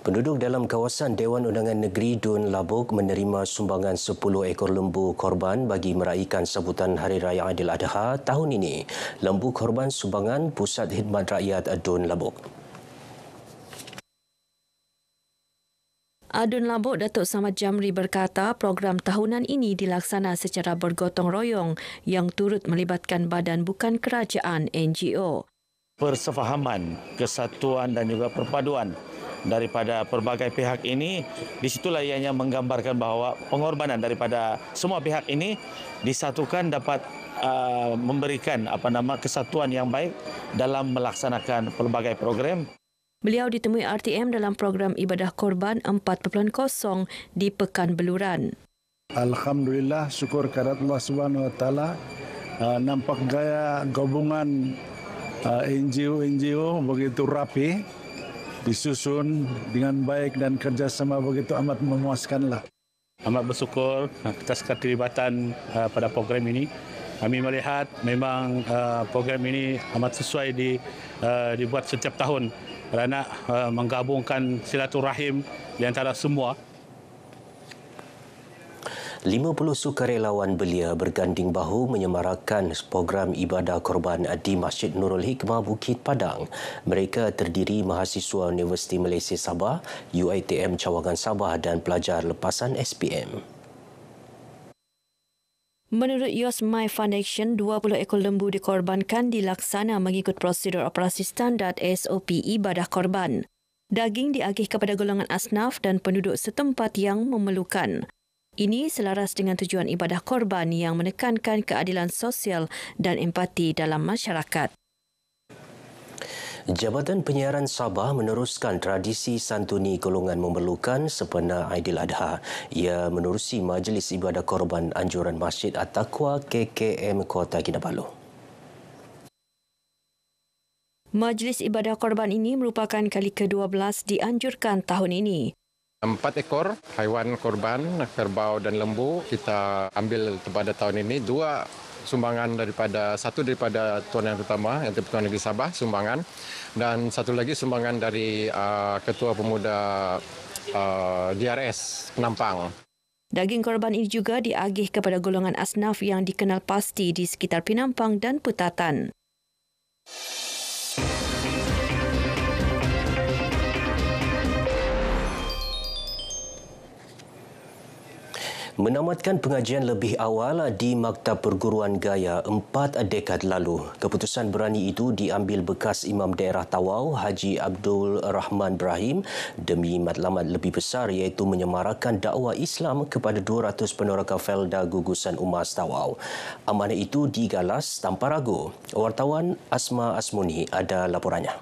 Penduduk dalam kawasan Dewan Undangan Negeri Dun Labuk menerima sumbangan 10 ekor lembu korban bagi meraihkan sambutan Hari Raya Aidiladha tahun ini. Lembu korban sumbangan Pusat Khidmat Rakyat Dun Labuk. Dun Labuk Datuk Samad Jamri berkata program tahunan ini dilaksana secara bergotong royong yang turut melibatkan badan bukan kerajaan NGO. Persefahaman, kesatuan dan juga perpaduan daripada pelbagai pihak ini, di situlah ianya menggambarkan bahawa pengorbanan daripada semua pihak ini disatukan dapat memberikan kesatuan yang baik dalam melaksanakan pelbagai program. Beliau ditemui RTM dalam program Ibadah Korban 4.0 di Pekan Beluran. Alhamdulillah, syukur kepada Allah Subhanahu Wa Taala. Nampak gaya gabungan NGO begitu rapi, disusun dengan baik dan kerjasama begitu amat memuaskanlah. Amat bersyukur atas keterlibatan pada program ini. Kami melihat memang program ini amat sesuai dibuat setiap tahun kerana menggabungkan silaturahim di antara semua. 50 sukarelawan belia berganding bahu menyemarakan program ibadah korban di Masjid Nurul Hikmah Bukit Padang. Mereka terdiri mahasiswa Universiti Malaysia Sabah, UiTM Cawangan Sabah dan pelajar lepasan SPM. Menurut Yosmai Foundation, 20 ekor lembu dikorbankan dilaksana mengikut prosedur operasi standard SOP ibadah korban. Daging diagih kepada golongan asnaf dan penduduk setempat yang memerlukan. Ini selaras dengan tujuan ibadah korban yang menekankan keadilan sosial dan empati dalam masyarakat. Jabatan Penyiaran Sabah meneruskan tradisi santuni golongan memerlukan sempena Aidiladha. Ia menerusi Majlis Ibadah Korban Anjuran Masjid At-Taqwa KKM Kota Kinabalu. Majlis Ibadah Korban ini merupakan kali ke-12 dianjurkan tahun ini. 4 ekor haiwan korban, kerbau dan lembu kita ambil pada tahun ini. 2 sumbangan satu daripada Tuan Yang Terutama, yang Tuan Negeri Sabah sumbangan, dan satu lagi sumbangan dari Ketua Pemuda DRS Penampang. Daging korban ini juga diagih kepada golongan asnaf yang dikenal pasti di sekitar Penampang dan Putatan. Menamatkan pengajian lebih awal di Maktab Perguruan Gaya 4 dekad lalu. Keputusan berani itu diambil bekas Imam Daerah Tawau Haji Abdul Rahman Ibrahim demi matlamat lebih besar iaitu menyemarakan dakwah Islam kepada 200 peneroka Felda Gugusan Umas Tawau. Amanah itu digalas tanpa ragu. Wartawan Asma Asmuni ada laporannya.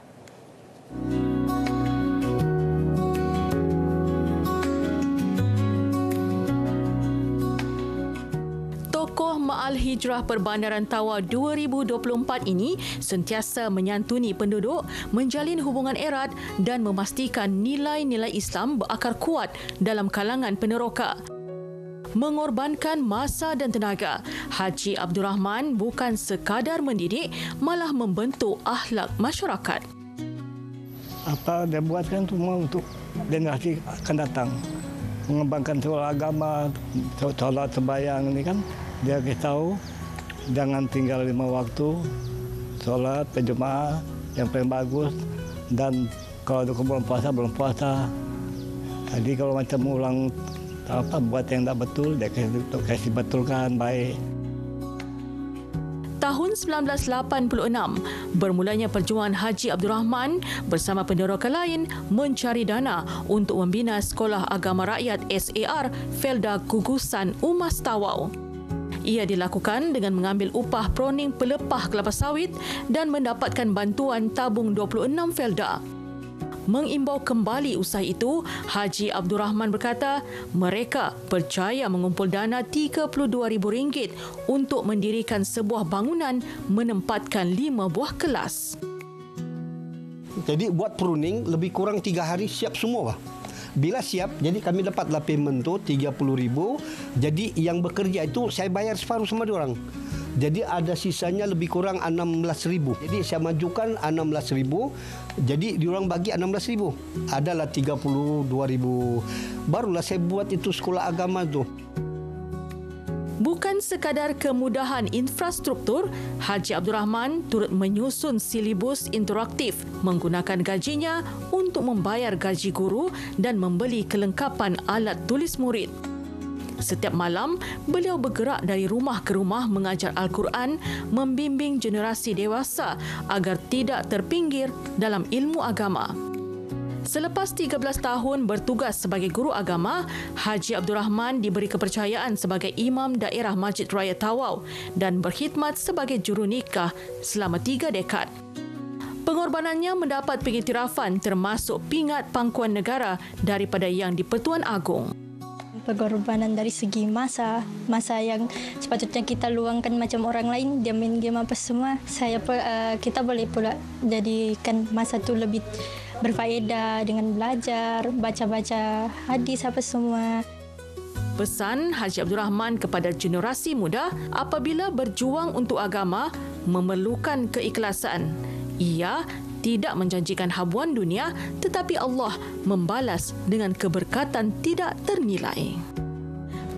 Ma'al Hijrah Perbandaran Tawau 2024 ini sentiasa menyantuni penduduk, menjalin hubungan erat dan memastikan nilai-nilai Islam berakar kuat dalam kalangan peneroka. Mengorbankan masa dan tenaga, Haji Abdul Rahman bukan sekadar mendidik, malah membentuk akhlak masyarakat. Apa dia buatkan semua untuk generasi akan datang. Mengembangkan soal agama, solat sembahyang ini kan. Dia beritahu jangan tinggal 5 waktu, solat berjemaah yang paling bagus, dan kalau belum puasa. Jadi kalau macam ulang buat yang tak betul, dia kasih betulkan baik. Tahun 1986, bermulanya perjuangan Haji Abdul Rahman bersama peneroka lain mencari dana untuk membina Sekolah Agama Rakyat SAR Felda Gugusan Umas Tawau. Ia dilakukan dengan mengambil upah proning pelepah kelapa sawit dan mendapatkan bantuan tabung 26 Felda. Mengimbau kembali usaha itu, Haji Abdul Rahman berkata mereka percaya mengumpul dana RM32,000 untuk mendirikan sebuah bangunan menempatkan 5 buah kelas. Jadi buat pruning lebih kurang 3 hari siap semua. Bila siap, jadi kami dapatlah payment tu RM30,000. Jadi yang bekerja itu saya bayar separuh sama diorang. Jadi ada sisanya lebih kurang 16,000. Jadi saya majukan 16,000. Jadi diorang bagi 16,000. Adalah 32,000. Barulah saya buat itu sekolah agama tu. Bukan sekadar kemudahan infrastruktur, Haji Abdul Rahman turut menyusun silibus interaktif menggunakan gajinya untuk membayar gaji guru dan membeli kelengkapan alat tulis murid. Setiap malam, beliau bergerak dari rumah ke rumah mengajar Al-Quran, membimbing generasi dewasa agar tidak terpinggir dalam ilmu agama. Selepas 13 tahun bertugas sebagai guru agama, Haji Abdul Rahman diberi kepercayaan sebagai Imam Daerah Masjid Raya Tawau dan berkhidmat sebagai juru nikah selama 3 dekad. Pengorbanannya mendapat pengiktirafan termasuk pingat pangkuan negara daripada Yang di-Pertuan Agong. Pengorbanan dari segi masa yang sepatutnya kita luangkan macam orang lain, dia main game apa semua, kita boleh pula jadikan masa tu lebih berfaedah dengan belajar, baca-baca hadis apa semua. Pesan Haji Abdul Rahman kepada generasi muda, apabila berjuang untuk agama memerlukan keikhlasan. Ia tidak menjanjikan habuan dunia, tetapi Allah membalas dengan keberkatan tidak ternilai.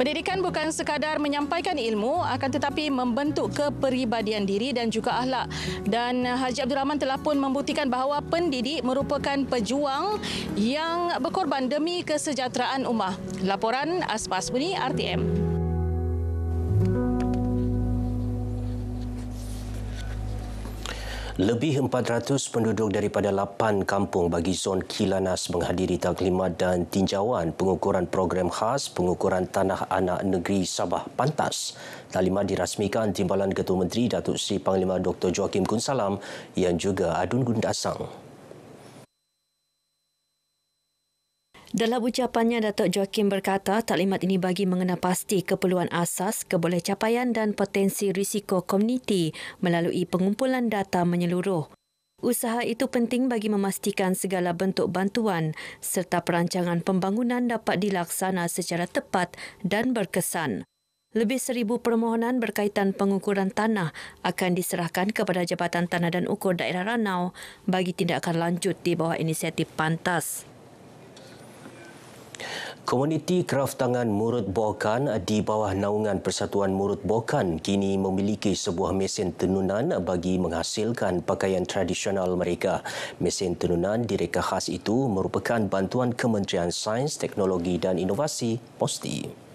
Pendidikan bukan sekadar menyampaikan ilmu, akan tetapi membentuk kepribadian diri dan juga akhlak. Dan Haji Abdul Rahman telah pun membuktikan bahawa pendidik merupakan pejuang yang berkorban demi kesejahteraan ummah. Laporan Asma Asmuni, RTM. Lebih 400 penduduk daripada 8 kampung bagi zon Kilanas menghadiri taklimat dan tinjauan pengukuran program khas pengukuran tanah anak negeri Sabah Pantas. Taklimat dirasmikan Timbalan Ketua Menteri Datuk Seri Panglima Dr. Joakim Kunsalam yang juga Adun Gundasang. Dalam ucapannya, Datuk Joakim berkata taklimat ini bagi mengenal pasti keperluan asas, kebolehcapaian dan potensi risiko komuniti melalui pengumpulan data menyeluruh. Usaha itu penting bagi memastikan segala bentuk bantuan serta perancangan pembangunan dapat dilaksana secara tepat dan berkesan. Lebih 1,000 permohonan berkaitan pengukuran tanah akan diserahkan kepada Jabatan Tanah dan Ukur Daerah Ranau bagi tindakan lanjut di bawah inisiatif Pantas. Komuniti kraftangan Murut Bokan di bawah naungan Persatuan Murut Bokan kini memiliki sebuah mesin tenunan bagi menghasilkan pakaian tradisional mereka. Mesin tenunan direka khas itu merupakan bantuan Kementerian Sains, Teknologi dan Inovasi, POSTI.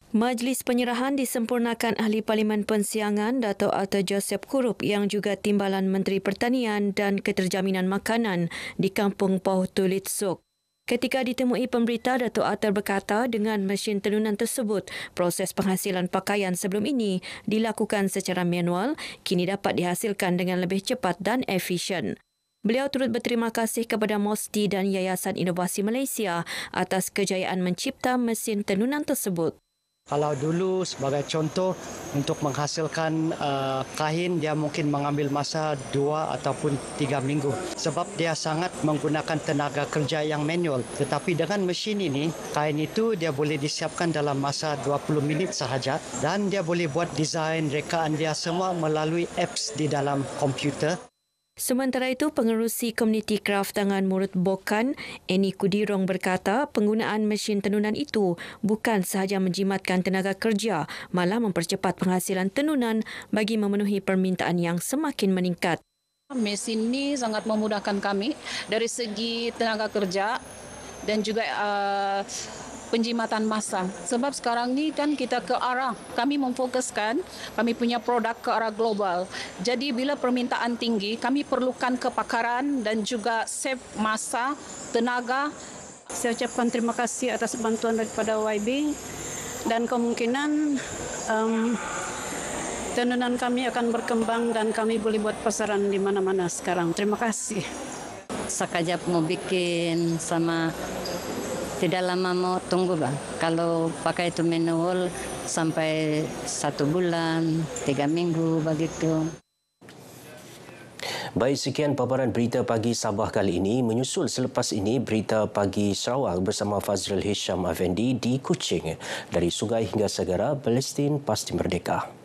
Majlis penyerahan disempurnakan Ahli Parlimen Pensiangan Dato' Arthur Joseph Kurup yang juga Timbalan Menteri Pertanian dan Keterjaminan Makanan di Kampung Pauh Tulit Sok. Ketika ditemui pemberita, Dato' Arthur berkata dengan mesin tenunan tersebut, proses penghasilan pakaian sebelum ini dilakukan secara manual, kini dapat dihasilkan dengan lebih cepat dan efisien. Beliau turut berterima kasih kepada MOSTI dan Yayasan Inovasi Malaysia atas kejayaan mencipta mesin tenunan tersebut. Kalau dulu sebagai contoh untuk menghasilkan kain dia mungkin mengambil masa 2 ataupun 3 minggu sebab dia sangat menggunakan tenaga kerja yang manual. Tetapi dengan mesin ini kain itu dia boleh disiapkan dalam masa 20 minit sahaja dan dia boleh buat desain rekaan dia semua melalui apps di dalam komputer. Sementara itu, Pengerusi Komuniti Kraftangan Murut Bokan, Eni Kudirong berkata penggunaan mesin tenunan itu bukan sahaja menjimatkan tenaga kerja, malah mempercepat penghasilan tenunan bagi memenuhi permintaan yang semakin meningkat. Mesin ini sangat memudahkan kami dari segi tenaga kerja dan juga penjimatan masa. Sebab sekarang ni kan kita ke arah, kami memfokuskan kami punya produk ke arah global. Jadi bila permintaan tinggi, kami perlukan kepakaran dan juga save masa, tenaga. Saya ucapkan terima kasih atas bantuan daripada YB dan kemungkinan tenunan kami akan berkembang dan kami boleh buat pasaran di mana-mana sekarang. Terima kasih. Sekejap mau bikin sama tidak lama mau tunggu bang. Kalau pakai itu manual sampai 1 bulan, 3 minggu begitu. Baik, sekian paparan berita pagi Sabah kali ini. Menyusul selepas ini berita pagi Sarawak bersama Fazril Hisham Afendi di Kuching. Dari sungai hingga segara, Palestin pasti merdeka.